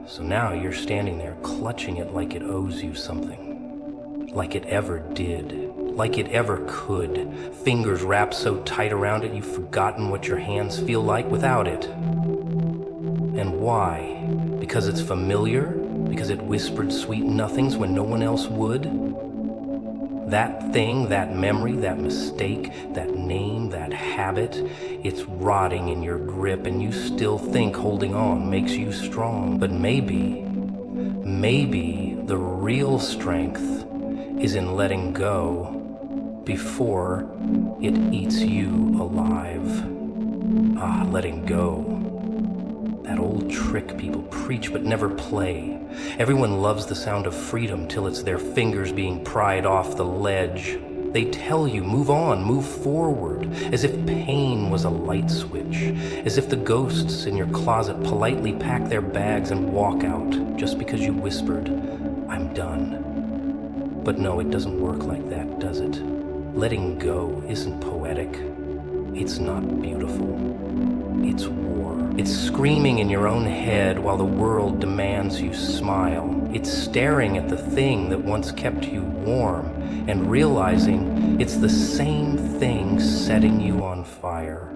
So now you're standing there clutching it like it owes you something. Like it ever did. Like it ever could. Fingers wrapped so tight around it you've forgotten what your hands feel like without it. And why? Because it's familiar? Because it whispered sweet nothings when no one else would? That thing, that memory, that mistake, that name, that habit, it's rotting in your grip and you still think holding on makes you strong. But maybe the real strength is in letting go before it eats you alive. Letting go. That old trick people preach but never play. Everyone loves the sound of freedom till it's their fingers being pried off the ledge. They tell you, move on, move forward, as if pain was a light switch, as if the ghosts in your closet politely pack their bags and walk out just because you whispered, I'm done. But no, it doesn't work like that, does it? Letting go isn't poetic. It's not beautiful. It's war. It's screaming in your own head while the world demands you smile. It's staring at the thing that once kept you warm and realizing it's the same thing setting you on fire.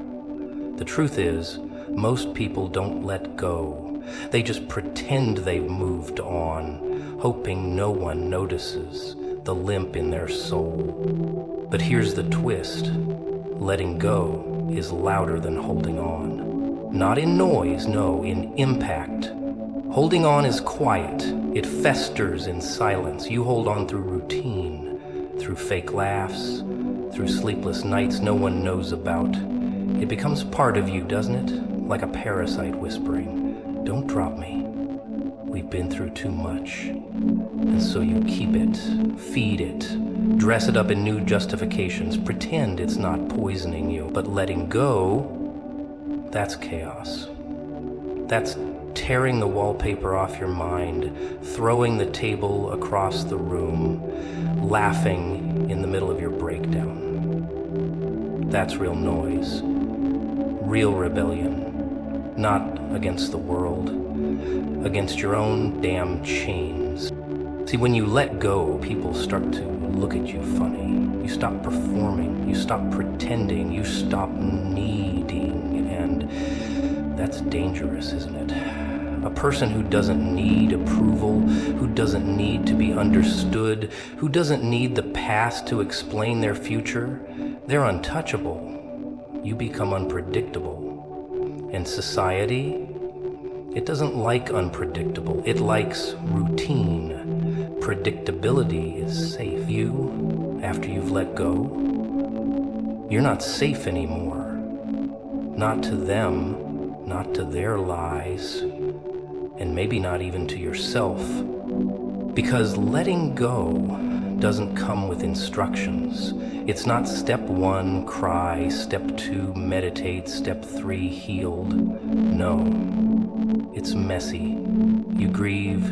The truth is, most people don't let go. They just pretend they've moved on, hoping no one notices the limp in their soul. But here's the twist. Letting go is louder than holding on. Not in noise, no, in impact. Holding on is quiet. It festers in silence. You hold on through routine, through fake laughs, through sleepless nights no one knows about. It becomes part of you, doesn't it? Like a parasite whispering, don't drop me. We've been through too much. And so you keep it, feed it, dress it up in new justifications, pretend it's not poisoning you. But letting go, that's chaos. That's tearing the wallpaper off your mind, throwing the table across the room, laughing in the middle of your breakdown. That's real noise, real rebellion, not against the world, against your own damn chains. See, when you let go, people start to look at you funny. You stop performing, you stop pretending, you stop needing, and that's dangerous, isn't it? A person who doesn't need approval, who doesn't need to be understood, who doesn't need the past to explain their future, they're untouchable. You become unpredictable. And society, it doesn't like unpredictable. It likes routine. Predictability is safe. You, after you've let go, you're not safe anymore. Not to them, not to their lies, and maybe not even to yourself. Because letting go doesn't come with instructions. It's not step 1, cry, step 2, meditate, step 3, healed. No, it's messy. You grieve,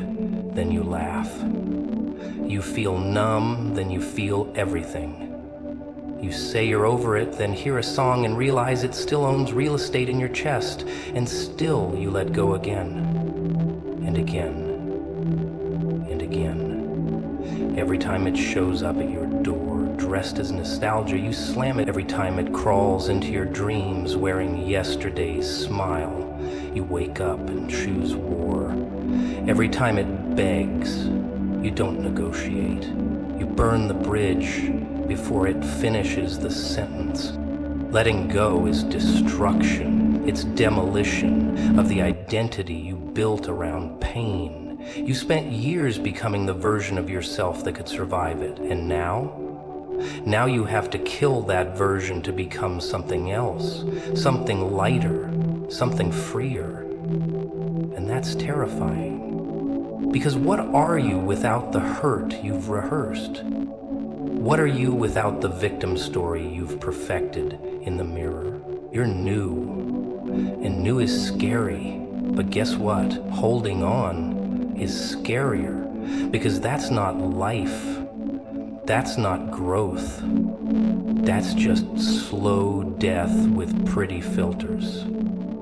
then you laugh. You feel numb, then you feel everything. You say you're over it, then hear a song and realize it still owns real estate in your chest, and still you let go again, and again, and again. Every time it shows up at your door, dressed as nostalgia, you slam it. Every time it crawls into your dreams, wearing yesterday's smile, you wake up and choose war. Every time it begs, you don't negotiate. You burn the bridge before it finishes the sentence. Letting go is destruction. It's demolition of the identity you built around pain. You spent years becoming the version of yourself that could survive it. And now you have to kill that version to become something else, something lighter, something freer. And that's terrifying. Because what are you without the hurt you've rehearsed? What are you without the victim story you've perfected in the mirror? You're new, and new is scary. But guess what? Holding on is scarier, because that's not life. That's not growth. That's just slow death with pretty filters.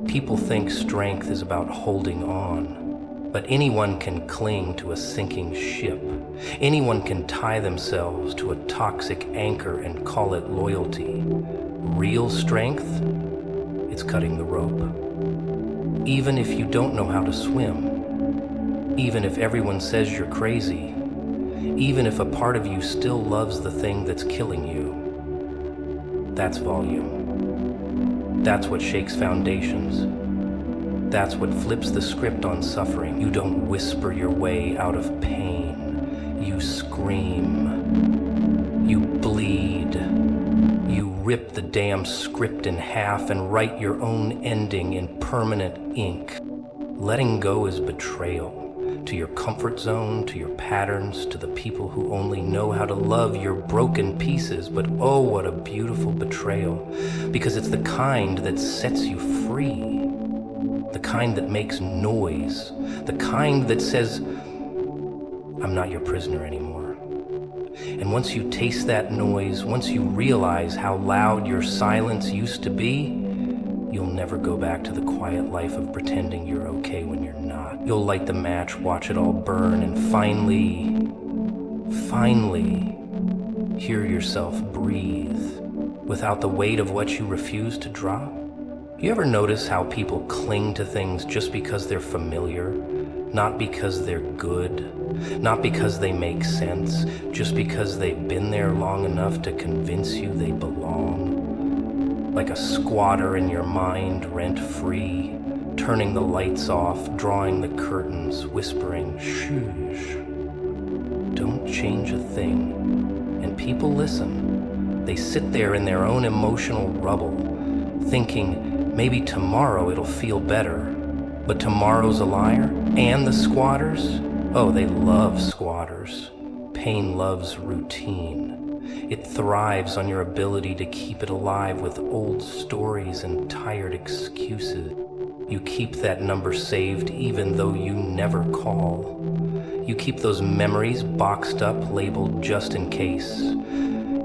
People think strength is about holding on. But anyone can cling to a sinking ship. Anyone can tie themselves to a toxic anchor and call it loyalty. Real strength, it's cutting the rope. Even if you don't know how to swim, even if everyone says you're crazy, even if a part of you still loves the thing that's killing you, that's volume. That's what shakes foundations. That's what flips the script on suffering. You don't whisper your way out of pain. You scream. You bleed. You rip the damn script in half and write your own ending in permanent ink. Letting go is betrayal. To your comfort zone, to your patterns, to the people who only know how to love your broken pieces. But oh, what a beautiful betrayal. Because it's the kind that sets you free. The kind that makes noise. The kind that says, I'm not your prisoner anymore. And once you taste that noise, once you realize how loud your silence used to be, you'll never go back to the quiet life of pretending you're okay when you're not. You'll light the match, watch it all burn, and finally hear yourself breathe without the weight of what you refuse to drop. You ever notice how people cling to things just because they're familiar? Not because they're good, not because they make sense, just because they've been there long enough to convince you they belong? Like a squatter in your mind, rent-free, turning the lights off, drawing the curtains, whispering, shh, don't change a thing. And people listen. They sit there in their own emotional rubble, thinking, maybe tomorrow it'll feel better. But tomorrow's a liar? And the squatters? Oh, they love squatters. Pain loves routine. It thrives on your ability to keep it alive with old stories and tired excuses. You keep that number saved even though you never call. You keep those memories boxed up, labeled just in case.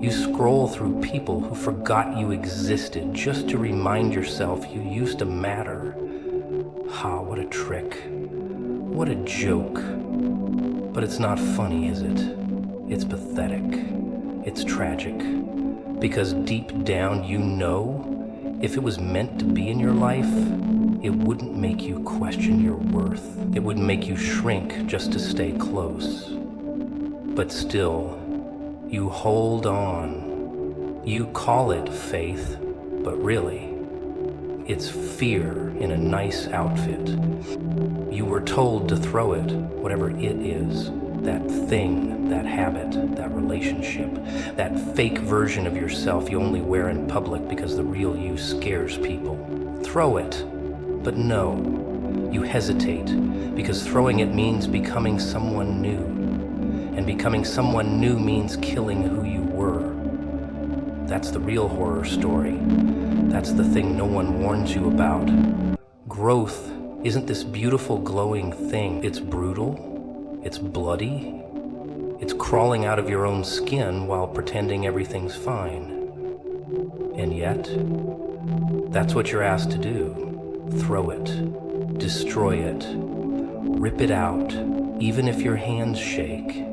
You scroll through people who forgot you existed just to remind yourself you used to matter. Ha, what a trick. What a joke. But it's not funny, is it? It's pathetic. It's tragic. Because deep down you know, if it was meant to be in your life, it wouldn't make you question your worth. It wouldn't make you shrink just to stay close. But still, you hold on. You call it faith, but really, it's fear in a nice outfit. You were told to throw it, whatever it is, that thing, that habit, that relationship, that fake version of yourself you only wear in public because the real you scares people. Throw it, but no, you hesitate because throwing it means becoming someone new. And becoming someone new means killing who you were. That's the real horror story. That's the thing no one warns you about. Growth isn't this beautiful glowing thing. It's brutal. It's bloody. It's crawling out of your own skin while pretending everything's fine. And yet, that's what you're asked to do. Throw it. Destroy it. Rip it out, even if your hands shake.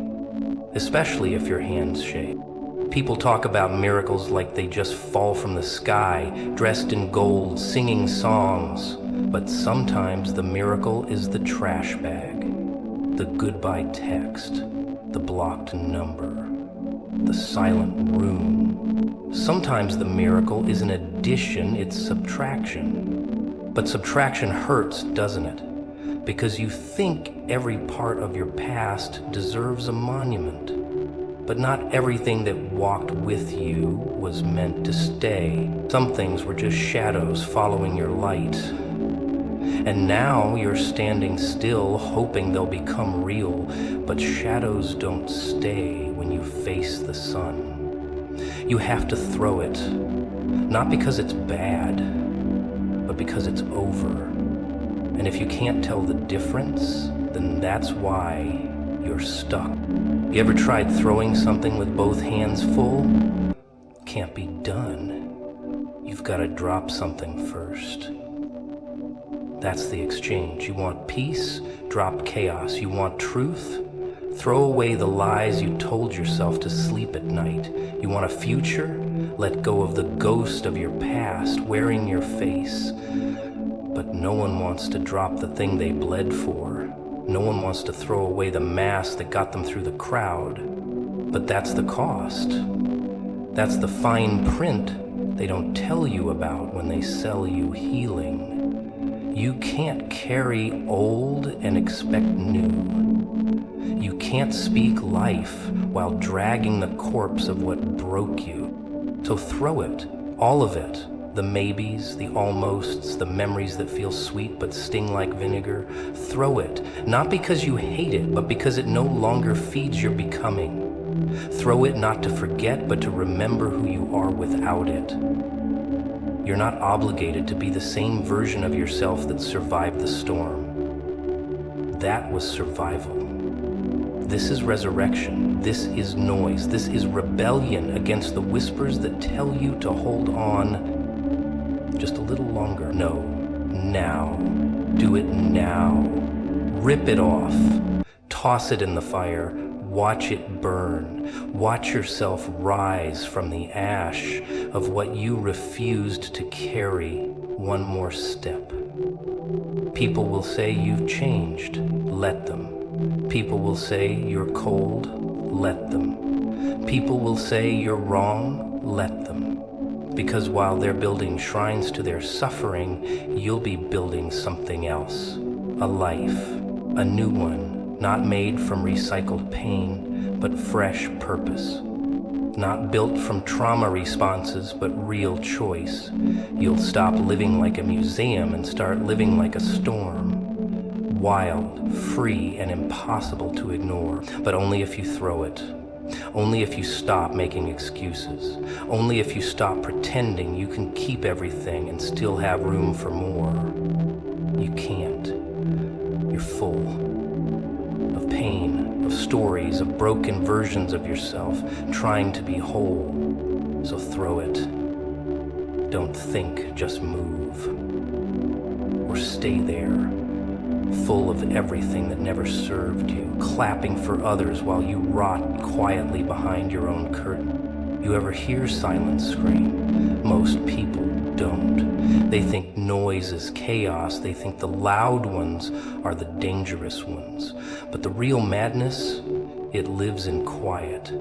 Especially if your hands shake. People talk about miracles like they just fall from the sky, dressed in gold, singing songs. But sometimes the miracle is the trash bag, the goodbye text, the blocked number, the silent room. Sometimes the miracle is an addition, it's subtraction. But subtraction hurts, doesn't it? Because you think every part of your past deserves a monument. But not everything that walked with you was meant to stay. Some things were just shadows following your light. And now you're standing still, hoping they'll become real. But shadows don't stay when you face the sun. You have to throw it. Not because it's bad, but because it's over. And if you can't tell the difference, then that's why you're stuck. You ever tried throwing something with both hands full? Can't be done. You've got to drop something first. That's the exchange. You want peace? Drop chaos. You want truth? Throw away the lies you told yourself to sleep at night. You want a future? Let go of the ghost of your past wearing your face. But no one wants to drop the thing they bled for. No one wants to throw away the mask that got them through the crowd. But that's the cost. That's the fine print they don't tell you about when they sell you healing. You can't carry old and expect new. You can't speak life while dragging the corpse of what broke you. So throw it, all of it. The maybes, the almosts, the memories that feel sweet but sting like vinegar. Throw it, not because you hate it, but because it no longer feeds your becoming. Throw it not to forget, but to remember who you are without it. You're not obligated to be the same version of yourself that survived the storm. That was survival. This is resurrection. This is noise. This is rebellion against the whispers that tell you to hold on just a little longer. No, now. Do it now. Rip it off. Toss it in the fire. Watch it burn. Watch yourself rise from the ash of what you refused to carry one more step. People will say you've changed. Let them. People will say you're cold. Let them. People will say you're wrong. Let them. Because while they're building shrines to their suffering, you'll be building something else. A life. A new one. Not made from recycled pain, but fresh purpose. Not built from trauma responses, but real choice. You'll stop living like a museum and start living like a storm. Wild, free, and impossible to ignore, but only if you throw it. Only if you stop making excuses. Only if you stop pretending you can keep everything and still have room for more. You can't. You're full. Of pain, of stories, of broken versions of yourself, trying to be whole. So throw it. Don't think, just move. Or stay there. Full of everything that never served you, clapping for others while you rot quietly behind your own curtain. You ever hear silence scream? Most people don't. They think noise is chaos. They think the loud ones are the dangerous ones. But the real madness, it lives in quiet.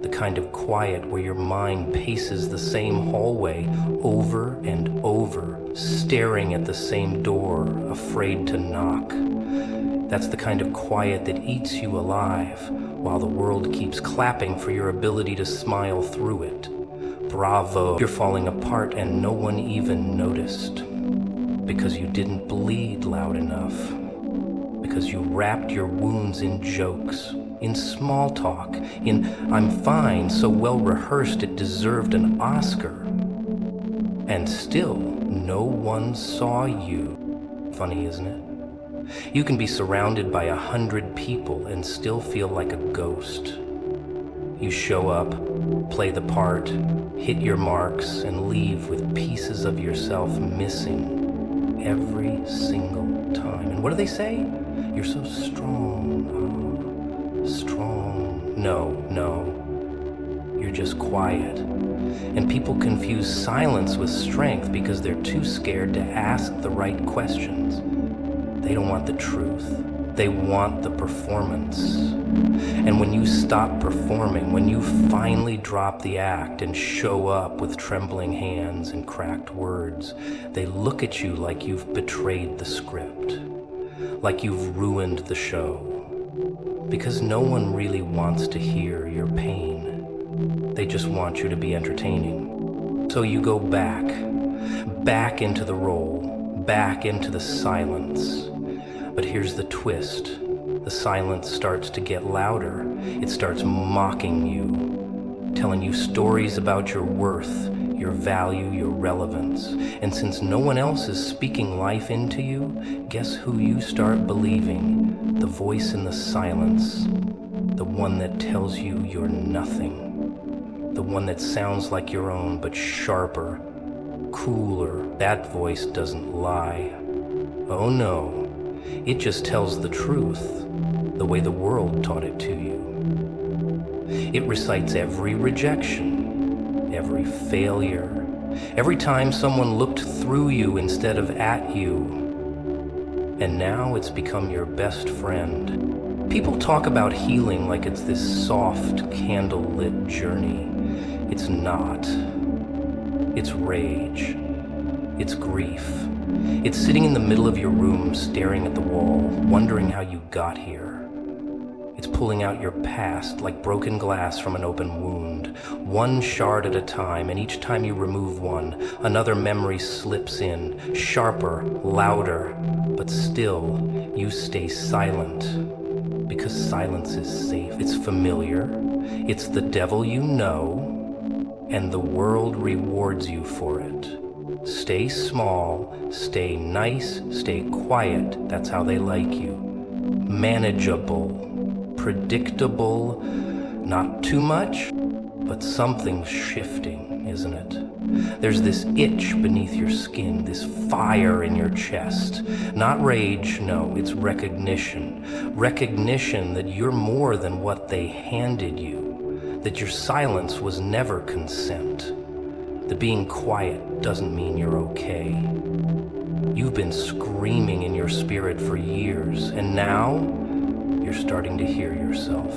The kind of quiet where your mind paces the same hallway over and over, staring at the same door, afraid to knock. That's the kind of quiet that eats you alive, while the world keeps clapping for your ability to smile through it. Bravo, you're falling apart and no one even noticed. Because you didn't bleed loud enough. Because you wrapped your wounds in jokes. In small talk, in I'm fine, so well rehearsed it deserved an Oscar. And still, no one saw you. Funny, isn't it? You can be surrounded by 100 people and still feel like a ghost. You show up, play the part, hit your marks, and leave with pieces of yourself missing every single time. And what do they say? You're so strong. Strong. No. You're just quiet. And people confuse silence with strength because they're too scared to ask the right questions. They don't want the truth. They want the performance. And when you stop performing, when you finally drop the act and show up with trembling hands and cracked words, they look at you like you've betrayed the script, like you've ruined the show. Because no one really wants to hear your pain. They just want you to be entertaining. So you go back into the role, back into the silence. But here's the twist. The silence starts to get louder. It starts mocking you, telling you stories about your worth, your value, your relevance. And since no one else is speaking life into you, guess who you start believing? The voice in the silence. The one that tells you you're nothing. The one that sounds like your own, but sharper, cooler. That voice doesn't lie. Oh no, it just tells the truth, the way the world taught it to you. It recites every rejection, every failure, every time someone looked through you instead of at you. And now it's become your best friend. People talk about healing like it's this soft, candle-lit journey. It's not. It's rage. It's grief. It's sitting in the middle of your room, staring at the wall, wondering how you got here. It's pulling out your past like broken glass from an open wound, one shard at a time, and each time you remove one, another memory slips in, sharper, louder, but still, you stay silent, because silence is safe. It's familiar, it's the devil you know, and the world rewards you for it. Stay small, stay nice, stay quiet, that's how they like you. Manageable. Predictable, not too much, but something's shifting, isn't it? There's this itch beneath your skin, this fire in your chest. Not rage, no, it's recognition. Recognition that you're more than what they handed you, that your silence was never consent, that being quiet doesn't mean you're okay. You've been screaming in your spirit for years, and now you're starting to hear yourself.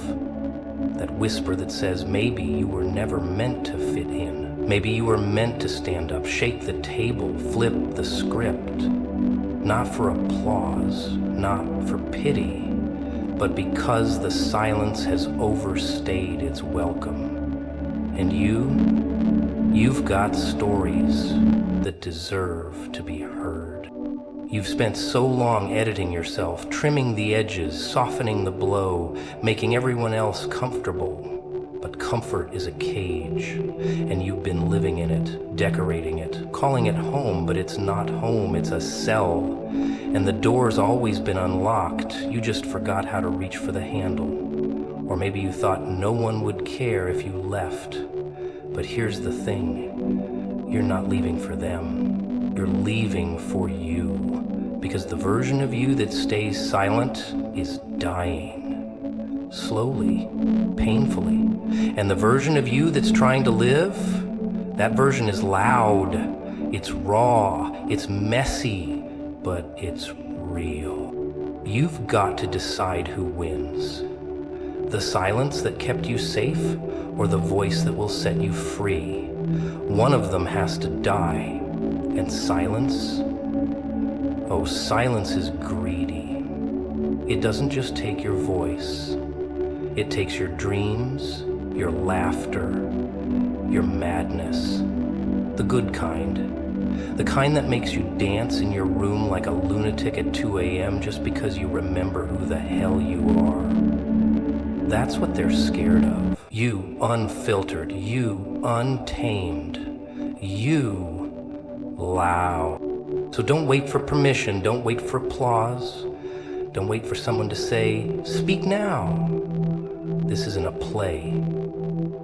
That whisper that says maybe you were never meant to fit in. Maybe you were meant to stand up, shake the table, flip the script. Not for applause, not for pity, but because the silence has overstayed its welcome. And you've got stories that deserve to be heard. You've spent so long editing yourself, trimming the edges, softening the blow, making everyone else comfortable. But comfort is a cage, and you've been living in it, decorating it, calling it home, but it's not home, it's a cell. And the door's always been unlocked, you just forgot how to reach for the handle. Or maybe you thought no one would care if you left. But here's the thing, you're not leaving for them, you're leaving for you. Because the version of you that stays silent is dying. Slowly, painfully. And the version of you that's trying to live, that version is loud, it's raw, it's messy, but it's real. You've got to decide who wins. The silence that kept you safe, or the voice that will set you free. One of them has to die. And silence? Oh, silence is greedy. It doesn't just take your voice. It takes your dreams, your laughter, your madness. The good kind. The kind that makes you dance in your room like a lunatic at 2 a.m. just because you remember who the hell you are. That's what they're scared of. You unfiltered, you untamed, you loud. So don't wait for permission, don't wait for applause, don't wait for someone to say, speak now. This isn't a play.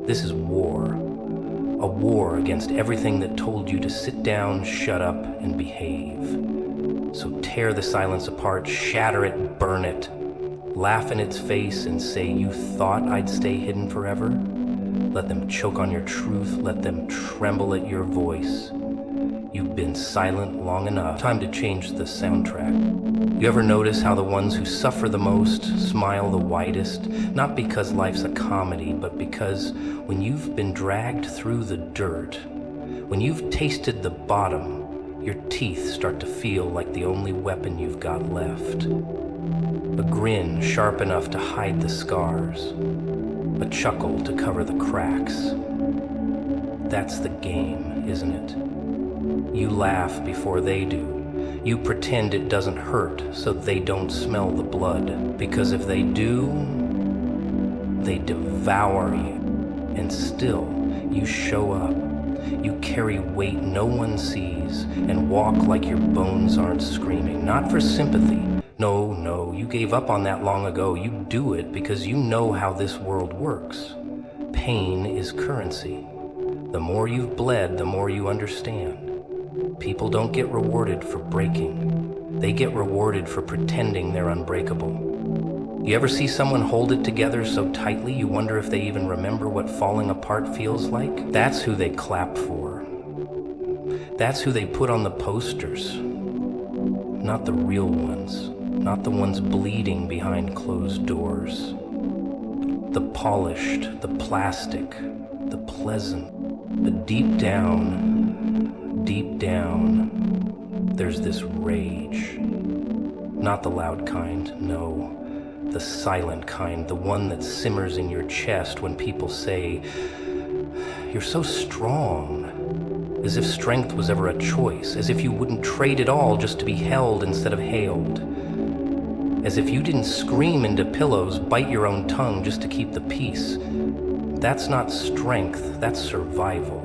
This is war. A war against everything that told you to sit down, shut up, and behave. So tear the silence apart, shatter it, burn it. Laugh in its face and say, you thought I'd stay hidden forever? Let them choke on your truth, let them tremble at your voice. You've been silent long enough. Time to change the soundtrack. You ever notice how the ones who suffer the most smile the widest? Not because life's a comedy, but because when you've been dragged through the dirt, when you've tasted the bottom, your teeth start to feel like the only weapon you've got left. A grin sharp enough to hide the scars, a chuckle to cover the cracks. That's the game, isn't it? You laugh before they do. You pretend it doesn't hurt so they don't smell the blood. Because if they do, they devour you. And still, you show up. You carry weight no one sees and walk like your bones aren't screaming. Not for sympathy. No, you gave up on that long ago. You do it because you know how this world works. Pain is currency. The more you've bled, the more you understand. People don't get rewarded for breaking. They get rewarded for pretending they're unbreakable. You ever see someone hold it together so tightly you wonder if they even remember what falling apart feels like? That's who they clap for. That's who they put on the posters. Not the real ones. Not the ones bleeding behind closed doors. The polished, the plastic, the pleasant. But deep down, there's this rage. Not the loud kind, no. The silent kind, the one that simmers in your chest when people say, "You're so strong." As if strength was ever a choice, as if you wouldn't trade it all just to be held instead of hailed. As if you didn't scream into pillows, bite your own tongue just to keep the peace. That's not strength, that's survival.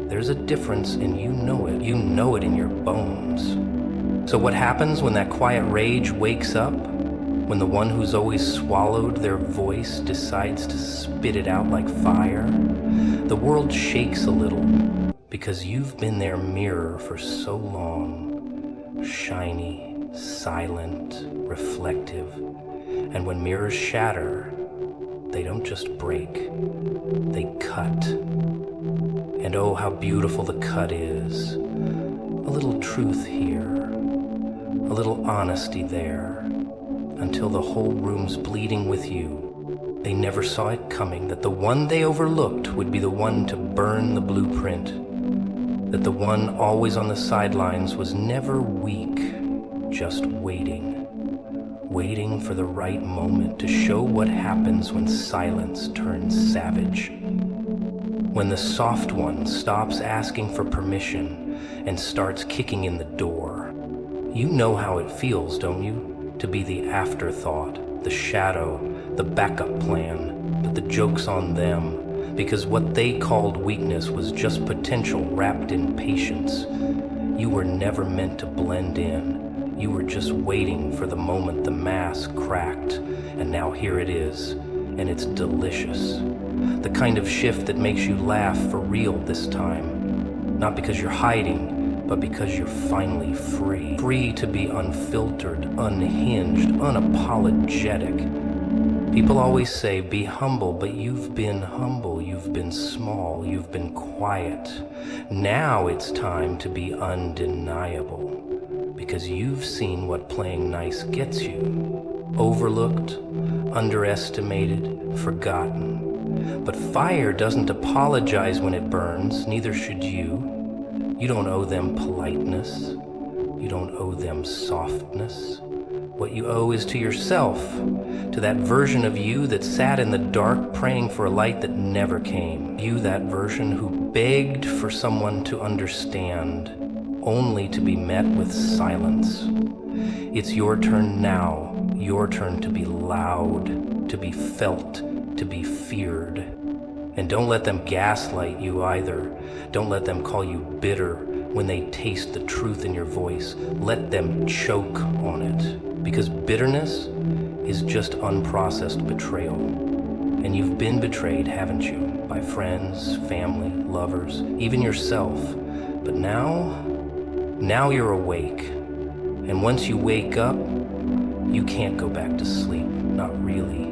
There's a difference and you know it in your bones. So what happens when that quiet rage wakes up? When the one who's always swallowed their voice decides to spit it out like fire? The world shakes a little because you've been their mirror for so long. Shiny, silent, reflective. And when mirrors shatter, they don't just break, they cut. And oh, how beautiful the cut is. A little truth here, a little honesty there, until the whole room's bleeding with you. They never saw it coming, that the one they overlooked would be the one to burn the blueprint, that the one always on the sidelines was never weak, just waiting for the right moment to show what happens when silence turns savage. When the soft one stops asking for permission and starts kicking in the door. You know how it feels, don't you? To be the afterthought, the shadow, the backup plan, but the joke's on them, because what they called weakness was just potential wrapped in patience. You were never meant to blend in. You were just waiting for the moment the mask cracked, and now here it is, and it's delicious. The kind of shift that makes you laugh for real this time. Not because you're hiding, but because you're finally free. Free to be unfiltered, unhinged, unapologetic. People always say, be humble, but you've been humble, you've been small, you've been quiet. Now it's time to be undeniable, because you've seen what playing nice gets you. Overlooked, underestimated, forgotten. But fire doesn't apologize when it burns, neither should you. You don't owe them politeness. You don't owe them softness. What you owe is to yourself, to that version of you that sat in the dark praying for a light that never came. You, that version who begged for someone to understand, only to be met with silence. It's your turn now, your turn to be loud, to be felt, to be feared. And don't let them gaslight you either. Don't let them call you bitter when they taste the truth in your voice. Let them choke on it. Because bitterness is just unprocessed betrayal. And you've been betrayed, haven't you? By friends, family, lovers, even yourself. But now you're awake. And once you wake up, you can't go back to sleep. Not really.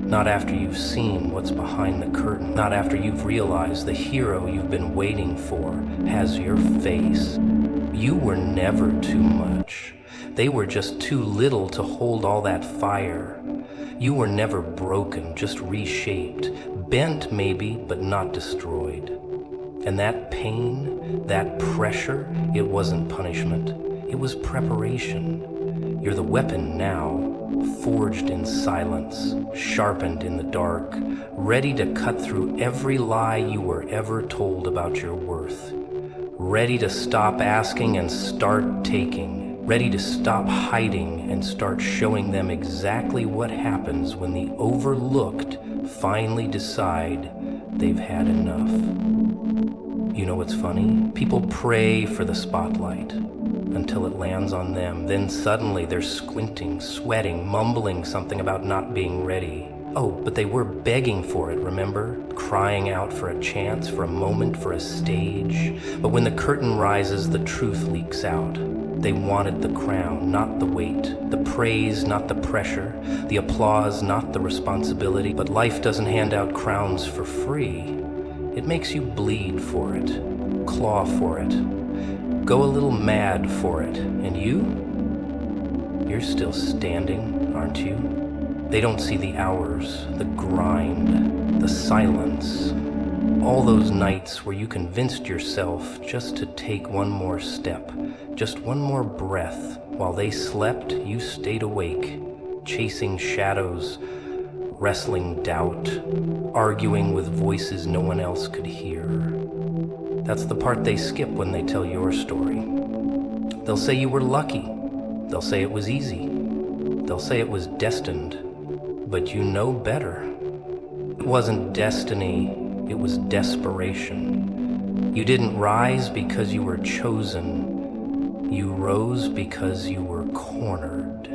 Not after you've seen what's behind the curtain. Not after you've realized the hero you've been waiting for has your face. You were never too much. They were just too little to hold all that fire. You were never broken, just reshaped. Bent maybe, but not destroyed. And that pain, that pressure, it wasn't punishment. It was preparation. You're the weapon now. Forged in silence, sharpened in the dark, ready to cut through every lie you were ever told about your worth. Ready to stop asking and start taking. Ready to stop hiding and start showing them exactly what happens when the overlooked finally decide they've had enough. You know what's funny? People pray for the spotlight until it lands on them. Then suddenly they're squinting, sweating, mumbling something about not being ready. Oh, but they were begging for it, remember? Crying out for a chance, for a moment, for a stage. But when the curtain rises, the truth leaks out. They wanted the crown, not the weight, the praise, not the pressure, the applause, not the responsibility. But life doesn't hand out crowns for free. It makes you bleed for it, claw for it, go a little mad for it. And you're still standing, aren't you? They don't see the hours, the grind, the silence, all those nights where you convinced yourself just to take one more step, just one more breath. While they slept, you stayed awake, chasing shadows, wrestling doubt, arguing with voices no one else could hear. That's the part they skip when they tell your story. They'll say you were lucky. They'll say it was easy. They'll say it was destined. But you know better. It wasn't destiny, it was desperation. You didn't rise because you were chosen. You rose because you were cornered.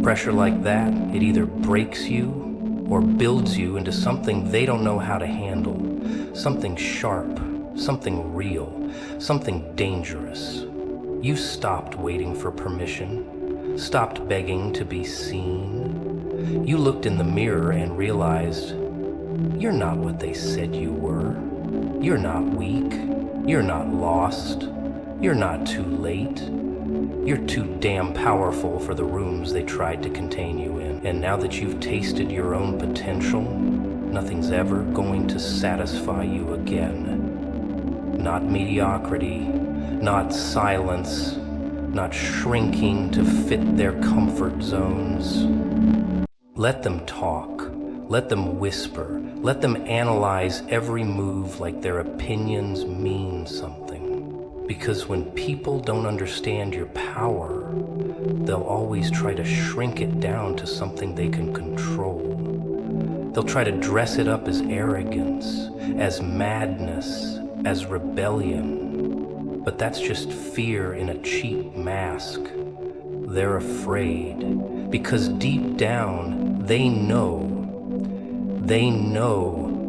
Pressure like that, it either breaks you or builds you into something they don't know how to handle. Something sharp, something real, something dangerous. You stopped waiting for permission, stopped begging to be seen. You looked in the mirror and realized you're not what they said you were. You're not weak. You're not lost. You're not too late. You're too damn powerful for the rooms they tried to contain you in. And now that you've tasted your own potential, nothing's ever going to satisfy you again. Not mediocrity, not silence, not shrinking to fit their comfort zones. Let them talk, let them whisper, let them analyze every move like their opinions mean something. Because when people don't understand your power, they'll always try to shrink it down to something they can control. They'll try to dress it up as arrogance, as madness, as rebellion. But that's just fear in a cheap mask. They're afraid because deep down they know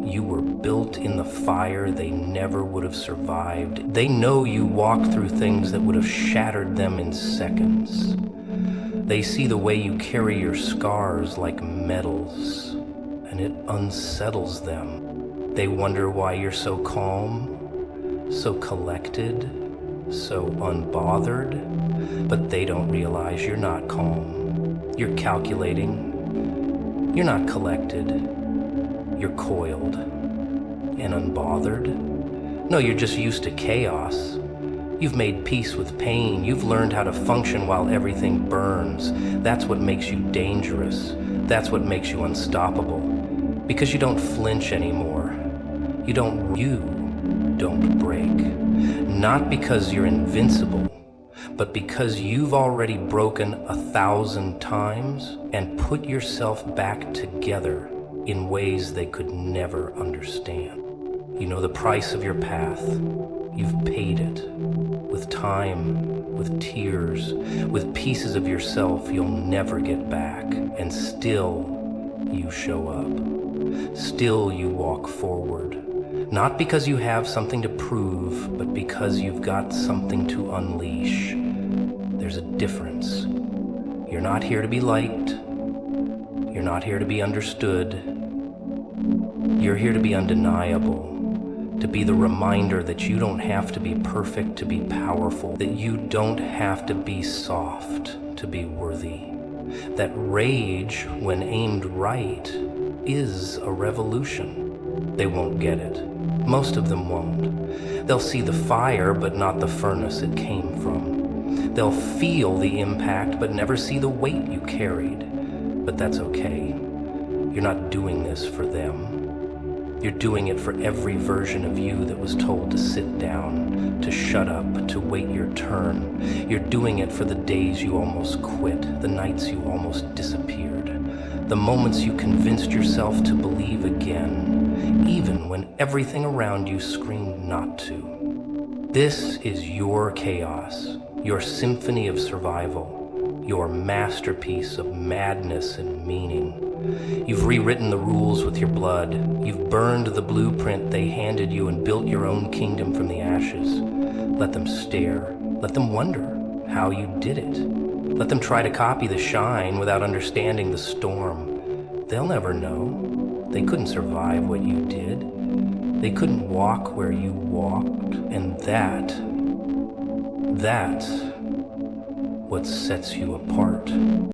you were built in the fire they never would have survived. They know you walked through things that would have shattered them in seconds. They see the way you carry your scars like medals, and it unsettles them. They wonder why you're so calm, so collected, so unbothered, but they don't realize you're not calm. You're calculating. You're not collected. You're coiled and unbothered. No, you're just used to chaos. You've made peace with pain. You've learned how to function while everything burns. That's what makes you dangerous. That's what makes you unstoppable. Because you don't flinch anymore. You don't break. Not because you're invincible, but because you've already broken 1,000 times and put yourself back together in ways they could never understand. You know the price of your path. You've paid it with time, with tears, with pieces of yourself you'll never get back. And still you show up. Still you walk forward. Not because you have something to prove, but because you've got something to unleash. There's a difference. You're not here to be liked. You're not here to be understood. You're here to be undeniable, to be the reminder that you don't have to be perfect to be powerful, that you don't have to be soft to be worthy. That rage, when aimed right, is a revolution. They won't get it. Most of them won't. They'll see the fire, but not the furnace it came from. They'll feel the impact, but never see the weight you carried. But that's okay. You're not doing this for them. You're doing it for every version of you that was told to sit down, to shut up, to wait your turn. You're doing it for the days you almost quit, the nights you almost disappeared, the moments you convinced yourself to believe again, even when everything around you screamed not to. This is your chaos, your symphony of survival. your masterpiece of madness and meaning. You've rewritten the rules with your blood. You've burned the blueprint they handed you and built your own kingdom from the ashes. Let them stare. Let them wonder how you did it. Let them try to copy the shine without understanding the storm. They'll never know. They couldn't survive what you did. They couldn't walk where you walked. And that's what sets you apart.